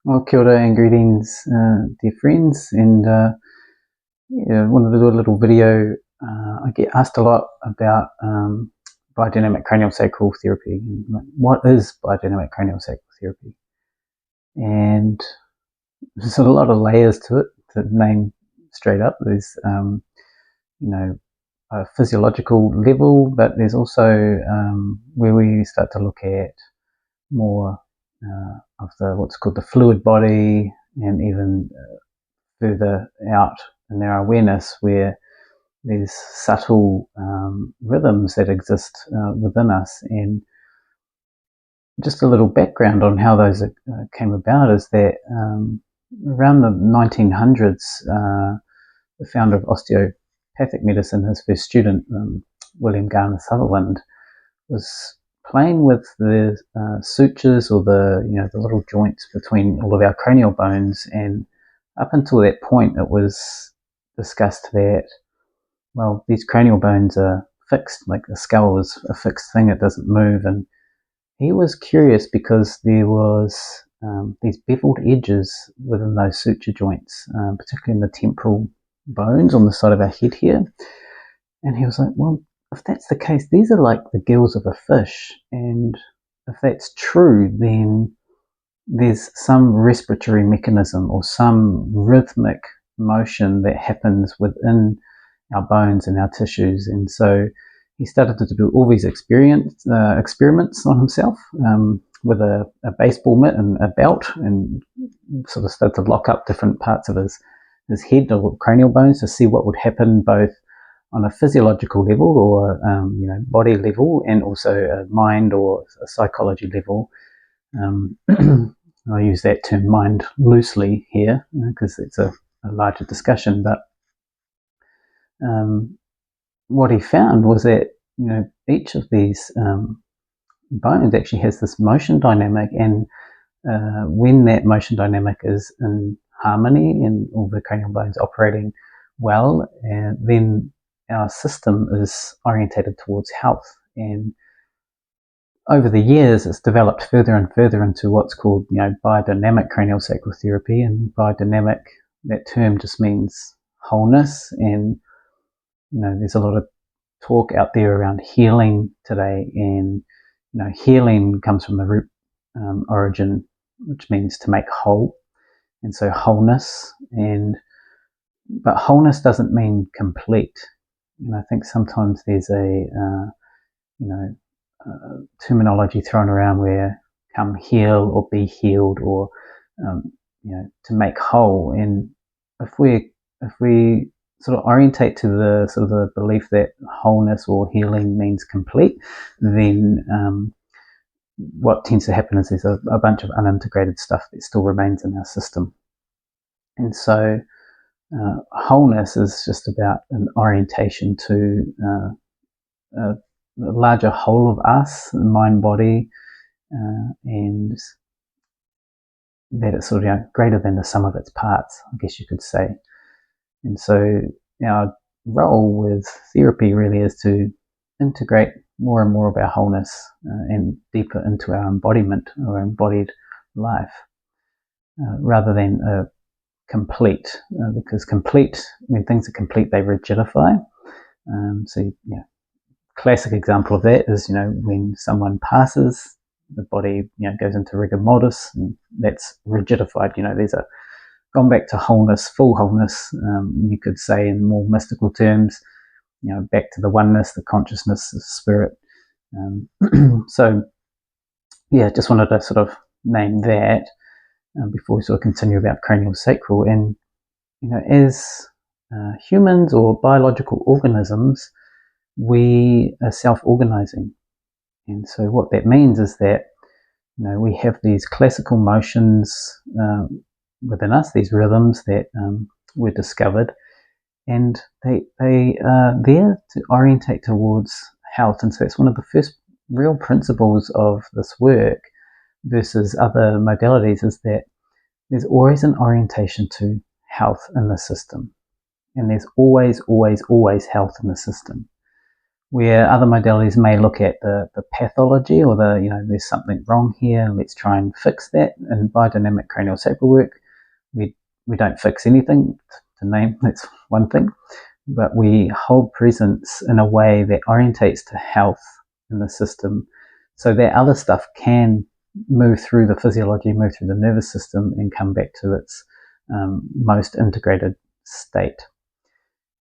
Well, kia ora and greetings, dear friends. And wanted to do a little video. I get asked a lot about biodynamic craniosacral therapy. What is biodynamic craniosacral therapy? And there's a lot of layers to it to name straight up. There's, a physiological level, but there's also where we start to look at more of the what's called the fluid body, and even further out in our awareness where there's subtle rhythms that exist within us. And just a little background on how those came about is that around the 1900s, the founder of osteopathic medicine, his first student, William Garner Sutherland, was playing with the sutures, or the little joints between all of our cranial bones. And up until that point, it was discussed that, well, these cranial bones are fixed, like the skull is a fixed thing, it doesn't move. And he was curious because there was these beveled edges within those suture joints, particularly in the temporal bones on the side of our head here. And he was like, well, if that's the case, these are like the gills of a fish. And if that's true, then there's some respiratory mechanism or some rhythmic motion that happens within our bones and our tissues. And so he started to do all these experiments on himself, with a baseball mitt and a belt, and sort of started to lock up different parts of his head or cranial bones to see what would happen, both on a physiological level, or body level, and also a mind or a psychology level. I use that term mind loosely here because it's a larger discussion. But what he found was that each of these bones actually has this motion dynamic, and when that motion dynamic is in harmony and all the cranial bones operating well, and then our system is orientated towards health. And over the years, it's developed further and further into what's called, biodynamic craniosacral therapy. And biodynamic, that term just means wholeness. And there's a lot of talk out there around healing today, and healing comes from the root origin, which means to make whole. And so wholeness, but wholeness doesn't mean complete. I think sometimes there's a terminology thrown around where come heal or be healed, or to make whole. And if we sort of orientate to the sort of the belief that wholeness or healing means complete, then what tends to happen is there's a bunch of unintegrated stuff that still remains in our system. And so wholeness is just about an orientation to a larger whole of us, mind, body, and that it's sort of greater than the sum of its parts, I guess you could say. And so our role with therapy really is to integrate more and more of our wholeness and deeper into our embodiment, or embodied life, rather than complete, because when things are complete, they rigidify. Classic example of that is, when someone passes, the body, goes into rigor mortis, and that's rigidified. There's gone back to wholeness, full wholeness, you could say in more mystical terms, back to the oneness, the consciousness, the spirit. So, just wanted to sort of name that before we sort of continue about craniosacral. And, as humans or biological organisms, we are self-organizing. And so what that means is that, we have these classical motions within us, these rhythms that were discovered, and they are there to orientate towards health. And so it's one of the first real principles of this work versus other modalities, is that there's always an orientation to health in the system. And there's always, always, always health in the system. where other modalities may look at the pathology or there's something wrong here, let's try and fix that. In biodynamic craniosacral work, we don't fix anything, to name, that's one thing, but we hold presence in a way that orientates to health in the system so that other stuff can move through the physiology, move through the nervous system, and come back to its most integrated state.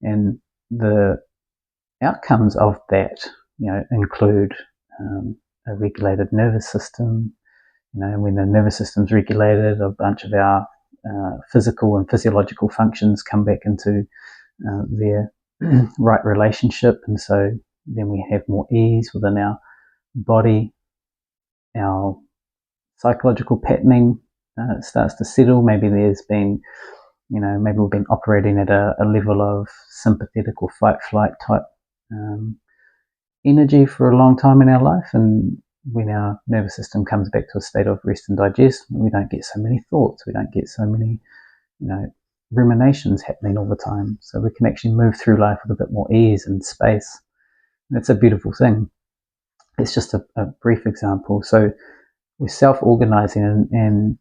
And the outcomes of that, include a regulated nervous system. When the nervous system's regulated, a bunch of our physical and physiological functions come back into their right relationship, and so then we have more ease within our body. Our psychological patterning starts to settle. Maybe there's been, maybe we've been operating at a level of sympathetic or fight-flight type energy for a long time in our life, and when our nervous system comes back to a state of rest and digest, we don't get so many thoughts, we don't get so many, ruminations happening all the time. So we can actually move through life with a bit more ease and space. And it's a beautiful thing. It's just a brief example. So we're self-organizing, and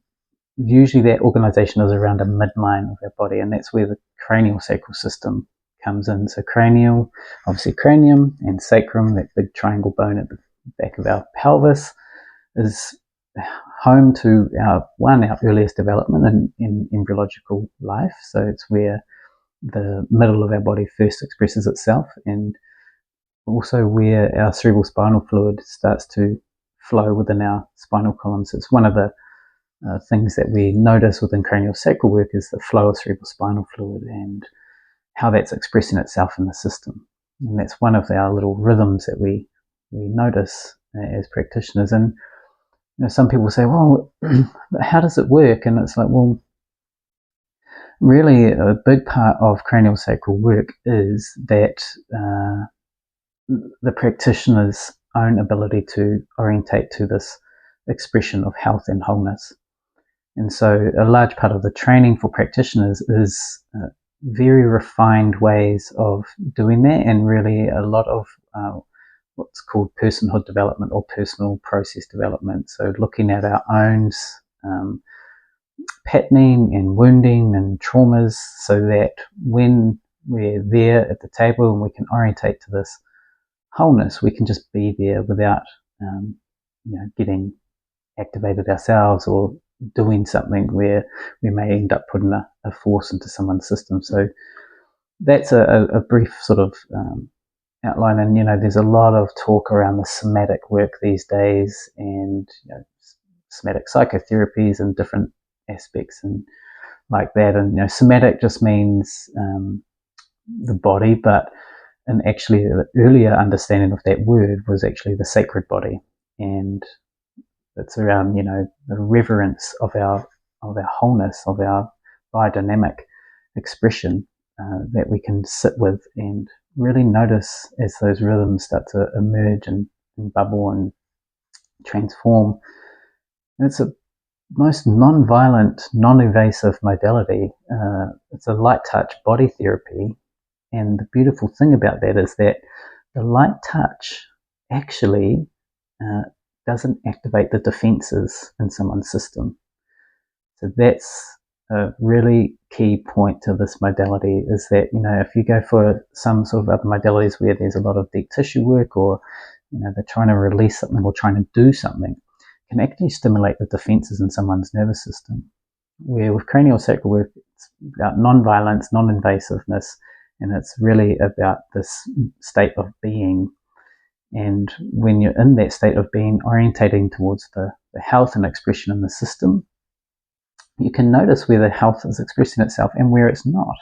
usually that organization is around a midline of our body, and that's where the craniosacral system comes in. So cranial, obviously cranium, and sacrum, that big triangle bone at the back of our pelvis, is home to our earliest development in embryological life. So it's where the middle of our body first expresses itself, and also where our cerebral spinal fluid starts to flow within our spinal column. So it's one of the things that we notice within craniosacral work is the flow of cerebral spinal fluid and how that's expressing itself in the system. And that's one of our little rhythms that we notice as practitioners. And some people say, well, how does it work? And it's like, well, really a big part of craniosacral work is that the practitioner's own ability to orientate to this expression of health and wholeness. And so a large part of the training for practitioners is very refined ways of doing that, and really a lot of what's called personhood development or personal process development. So looking at our own patterning and wounding and traumas, so that when we're there at the table and we can orientate to this wholeness, we can just be there without getting activated ourselves or doing something where we may end up putting a force into someone's system. So that's a brief sort of outline. And there's a lot of talk around the somatic work these days, and somatic psychotherapies and different aspects and like that. And somatic just means the body, but and actually the earlier understanding of that word was actually the sacred body, and it's around the reverence of our wholeness, of our biodynamic expression that we can sit with and really notice as those rhythms start to emerge and bubble and transform. And it's a most non-violent, non-invasive modality. It's a light touch body therapy, and the beautiful thing about that is that the light touch actually doesn't activate the defenses in someone's system. So that's a really key point to this modality, is that if you go for some sort of other modalities where there's a lot of deep tissue work, or they're trying to release something or trying to do something, can actually stimulate the defenses in someone's nervous system. Where with craniosacral work, it's about non-violence, non-invasiveness, and it's really about this state of being. And when you're in that state of being, orientating towards the health and expression in the system, you can notice where the health is expressing itself and where it's not.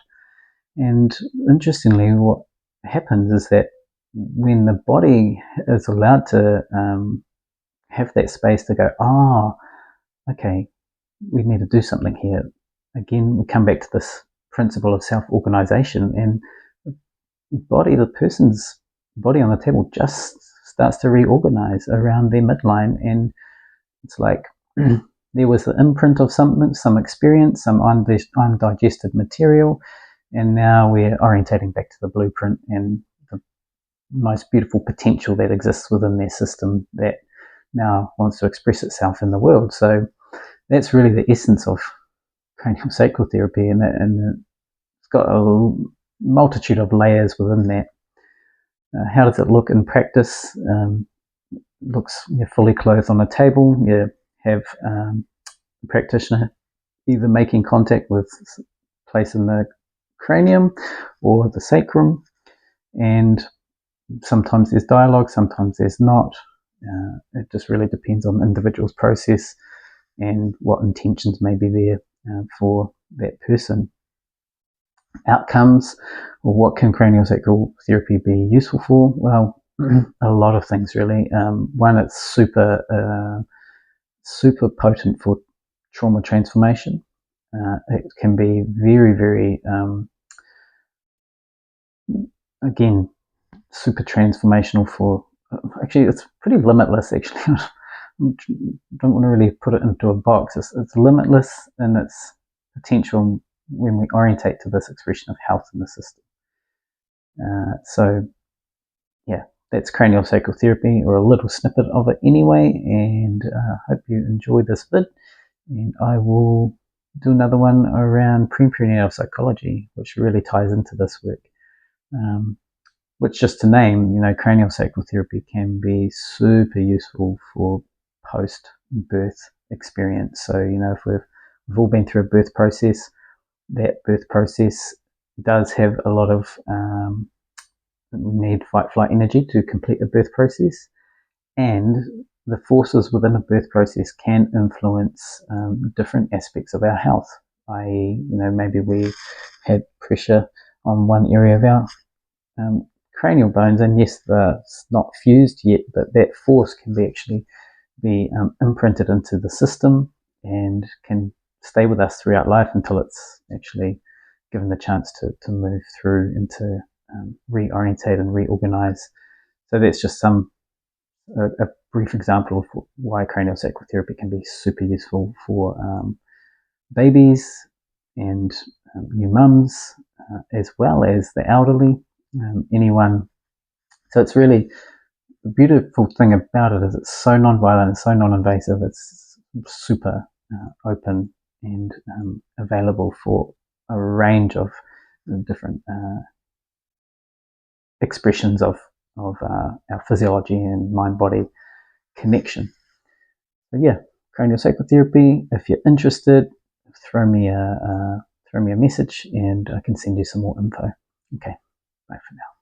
And interestingly, what happens is that when the body is allowed to have that space to go, okay, we need to do something here. Again, we come back to this principle of self-organization, and the person's body on the table just starts to reorganize around their midline. And it's like there was the imprint of something, some experience, some undigested material, and now we're orientating back to the blueprint and most beautiful potential that exists within their system that now wants to express itself in the world. So that's really the essence of craniosacral therapy, and it's got a multitude of layers within that. How does it look in practice? Looks, you're fully clothed on a table. You have a practitioner either making contact with place in the cranium or the sacrum, and sometimes there's dialogue, sometimes there's not. It just really depends on the individual's process and what intentions may be there for that person. Outcomes, or what can craniosacral therapy be useful for? Well, a lot of things really. One, it's super potent for trauma transformation. It can be very, very, again, super transformational for, actually it's pretty limitless actually. I don't want to really put it into a box. It's limitless in its potential when we orientate to this expression of health in the system. So yeah, that's craniosacral therapy, or a little snippet of it anyway, and hope you enjoyed this vid, and I will do another one around prenatal psychology, which really ties into this work. Which, just to name, craniosacral therapy can be super useful for post-birth experience. So, if we've all been through a birth process, that birth process does have a lot of need fight-flight energy to complete a birth process, and the forces within a birth process can influence different aspects of our health. I.e., maybe we had pressure on one area of our cranial bones, and yes, it's not fused yet, but that force can be imprinted into the system and can stay with us throughout life until it's actually given the chance to move through and to reorientate and reorganize. So that's just a brief example of why craniosacral therapy can be super useful for babies and new mums, as well as the elderly, anyone. So it's really, the beautiful thing about it is it's so non-violent, it's so non-invasive, it's super open and available for a range of different expressions of our physiology and mind-body connection. So yeah, craniosacral therapy. If you're interested, throw me a message and I can send you some more info. Okay, bye for now.